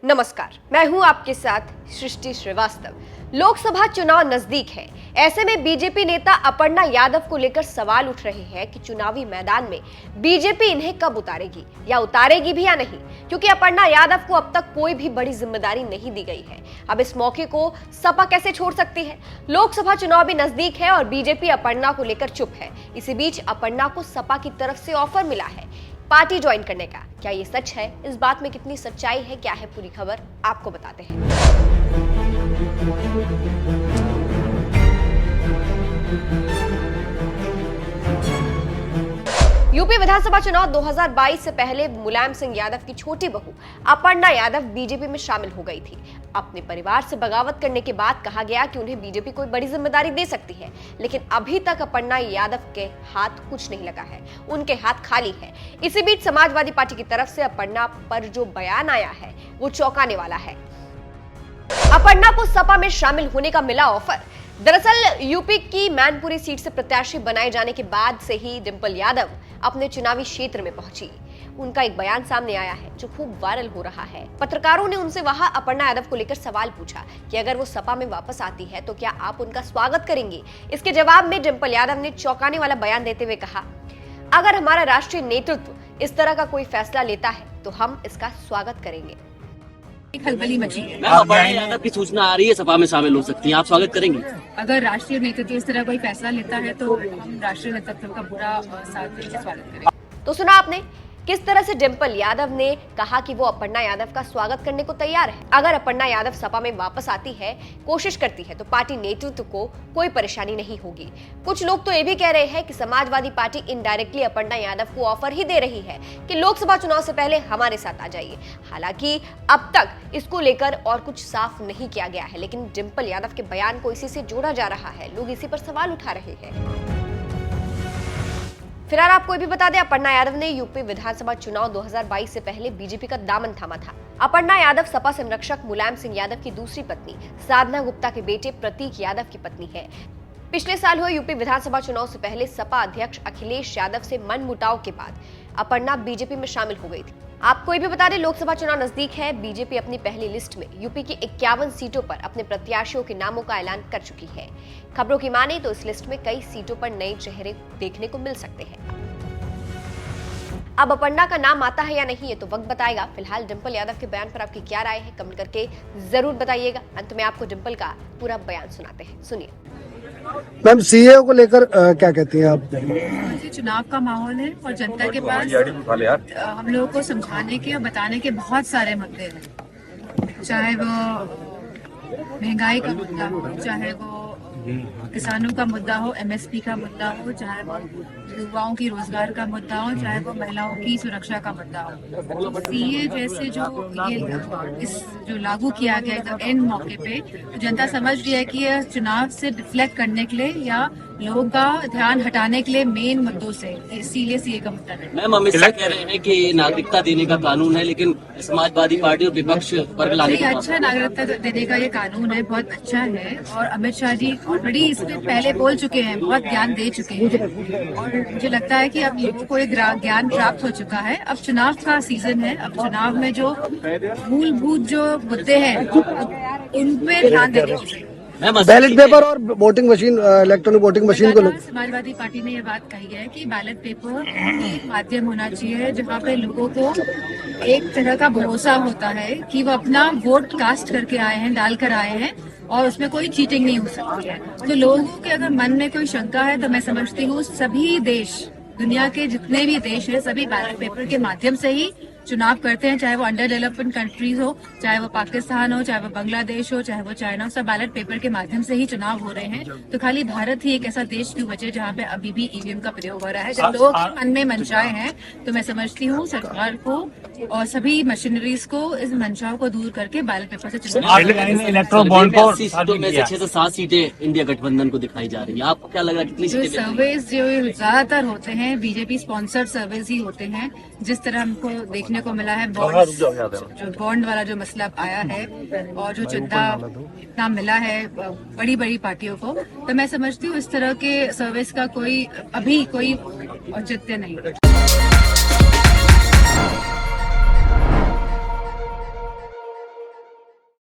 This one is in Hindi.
नमस्कार, मैं हूं आपके साथ सृष्टि श्रीवास्तव। लोकसभा चुनाव नजदीक है। ऐसे में बीजेपी नेता अपर्णा यादव को लेकर सवाल उठ रहे हैं कि चुनावी मैदान में बीजेपी इन्हें कब उतारेगी या उतारेगी भी या नहीं, क्योंकि अपर्णा यादव को अब तक कोई भी बड़ी जिम्मेदारी नहीं दी गई है। अब इस मौके को सपा कैसे छोड़ सकती है? लोकसभा चुनाव भी नजदीक है और बीजेपी अपर्णा को लेकर चुप है। इसी बीच अपर्णा को सपा की तरफ से ऑफर मिला है पार्टी ज्वाइन करने का। क्या ये सच है? इस बात में कितनी सच्चाई है, क्या है पूरी खबर, आपको बताते हैं। यूपी विधानसभा चुनाव 2022 से पहले मुलायम सिंह यादव की छोटी बहू अपर्णा यादव बीजेपी में शामिल हो गई थी। अपने परिवार से बगावत करने के बाद कहा गया कि उन्हें बीजेपी कोई बड़ी जिम्मेदारी दे सकती है, लेकिन अभी तक अपर्णा यादव के हाथ कुछ नहीं लगा है, उनके हाथ खाली है। इसी बीच समाजवादी पार्टी की तरफ से अपर्णा पर जो बयान आया है वो चौंकाने वाला है। अपर्णा को सपा में शामिल होने का मिला ऑफर। दरअसल यूपी की मैनपुरी सीट से प्रत्याशी बनाए जाने के बाद से ही डिंपल यादव अपने चुनावी क्षेत्र में पहुंची। उनका एक बयान सामने आया है जो खूब वायरल हो रहा है। पत्रकारों ने उनसे वहां अपर्णा यादव को लेकर सवाल पूछा कि अगर वो सपा में वापस आती है तो क्या आप उनका स्वागत करेंगे। इसके जवाब में डिंपल यादव ने चौंकाने वाला बयान देते हुए कहा, अगर हमारा राष्ट्रीय नेतृत्व इस तरह का कोई फैसला लेता है तो हम इसका स्वागत करेंगे। खलबली मची है। अपर्णा यादव की सूचना आ रही है सपा में शामिल हो सकती हैं, आप स्वागत करेंगे? अगर राष्ट्रीय नेतृत्व इस तरह कोई फैसला लेता है तो हम राष्ट्रीय नेतृत्व का पूरा साथ देकर स्वागत करेंगे। तो सुना आपने किस तरह से डिंपल यादव ने कहा कि वो अपर्णा यादव का स्वागत करने को तैयार है। अगर अपर्णा यादव सपा में वापस आती है, कोशिश करती है, तो पार्टी नेतृत्व को कोई परेशानी नहीं होगी। कुछ लोग तो ये भी कह रहे हैं कि समाजवादी पार्टी इनडायरेक्टली अपर्णा यादव को ऑफर ही दे रही है कि लोकसभा चुनाव से पहले हमारे साथ आ जाइए। हालांकि अब तक इसको लेकर और कुछ साफ नहीं किया गया है, लेकिन डिंपल यादव के बयान को इसी से जोड़ा जा रहा है। लोग इसी पर सवाल उठा रहे हैं। फिलहाल आपको ये भी बता दें, अपर्णा यादव ने यूपी विधानसभा चुनाव 2022 से पहले बीजेपी का दामन थामा था। अपर्णा यादव सपा संरक्षक मुलायम सिंह यादव की दूसरी पत्नी साधना गुप्ता के बेटे प्रतीक यादव की पत्नी है। पिछले साल हुए यूपी विधानसभा चुनाव से पहले सपा अध्यक्ष अखिलेश यादव से मनमुटाव के बाद अपर्णा बीजेपी में शामिल हो गई थी। आपको ये भी बता दें, लोकसभा चुनाव नजदीक है। बीजेपी अपनी पहली लिस्ट में यूपी की 51 सीटों पर अपने प्रत्याशियों के नामों का ऐलान कर चुकी है। खबरों की माने तो इस लिस्ट में कई सीटों पर नए चेहरे देखने को मिल सकते हैं। अब अपर्णा का नाम आता है या नहीं, ये तो वक्त बताएगा। फिलहाल डिंपल यादव के बयान पर आपकी क्या राय है, कमेंट करके जरूर बताइएगा। अंत में आपको डिंपल का पूरा बयान सुनाते हैं, सुनिए। मैम, सीए को लेकर क्या कहती हैं आप? चुनाव का माहौल है और जनता के पास हम लोगों को समझाने के और बताने के बहुत सारे मुद्दे हैं, चाहे वो महंगाई का मुद्दा हो, चाहे वो किसानों का मुद्दा हो, एमएसपी का मुद्दा हो, चाहे वो युवाओं की रोजगार का मुद्दा हो, चाहे वो महिलाओं की सुरक्षा का मुद्दा हो। सीए जैसे जो लागू किया गया तो एंड मौके पे तो जनता समझ रही है कि यह चुनाव से डिफ्लेक्ट करने के लिए या लोगों का ध्यान हटाने के लिए मेन मुद्दों से, इसीलिए सीए का मुद्दा है। मैम, अमित शाह कह रहे हैं कि नागरिकता देने का कानून है, लेकिन समाजवादी पार्टी और विपक्ष वर्ग लाने का अच्छा नागरिकता देने का ये कानून है, बहुत अच्छा है। और अमित शाह जी ऑलरेडी इसमें पहले बोल चुके हैं, बहुत ज्ञान दे चुके हैं और मुझे लगता है कि अब लोगों को ये ज्ञान प्राप्त हो चुका है। अब चुनाव का सीजन है, अब चुनाव में जो मूलभूत जो मुद्दे हैं उनपे ध्यान देने की जरूरत है। बैलेट पेपर और voting machine, electronic voting machine को समाजवादी पार्टी ने ये बात कही है कि बैलेट पेपर एक माध्यम होना चाहिए जहाँ पे लोगों को एक तरह का भरोसा होता है कि वो अपना वोट कास्ट करके आए हैं, डाल कर आए हैं और उसमें कोई चीटिंग नहीं हो सकती है। तो लोगों के अगर मन में कोई शंका है तो मैं समझती हूँ सभी देश, दुनिया के जितने भी देश है, सभी बैलेट पेपर के माध्यम से ही चुनाव करते हैं, चाहे वो अंडर डेवलपमेंट कंट्रीज हो, चाहे वो पाकिस्तान हो, चाहे वो बांग्लादेश हो, चाहे वो चाइना हो, सब बैलेट पेपर के माध्यम से ही चुनाव हो रहे हैं। तो खाली भारत ही एक ऐसा देश क्यों बचे जहाँ पे अभी भी ईवीएम का प्रयोग हो रहा है। जब लोगों के मन में मंशाएं हैं तो मैं समझती हूँ सरकार को और सभी मशीनरीज को इस मंशाओं को दूर करके बैलेट पेपर से चुनाव। इलेक्ट्रोल बॉन्ड को 6 में से 6 से 7 सीटें इंडिया गठबंधन को दिखाई जा रही है। आपको क्या लग रहा है कितनी जो सर्वेज जो ज्यादातर होते हैं बीजेपी स्पॉन्सर्ड सर्वेज ही होते हैं, जिस तरह हमको देखने को मिला है जो बॉन्ड वाला जो मसला आया है और जो चंदा इतना मिला है बड़ी बड़ी पार्टियों को, तो मैं समझती हूँ इस तरह के सर्विस का कोई अभी कोई औचित्य नहीं।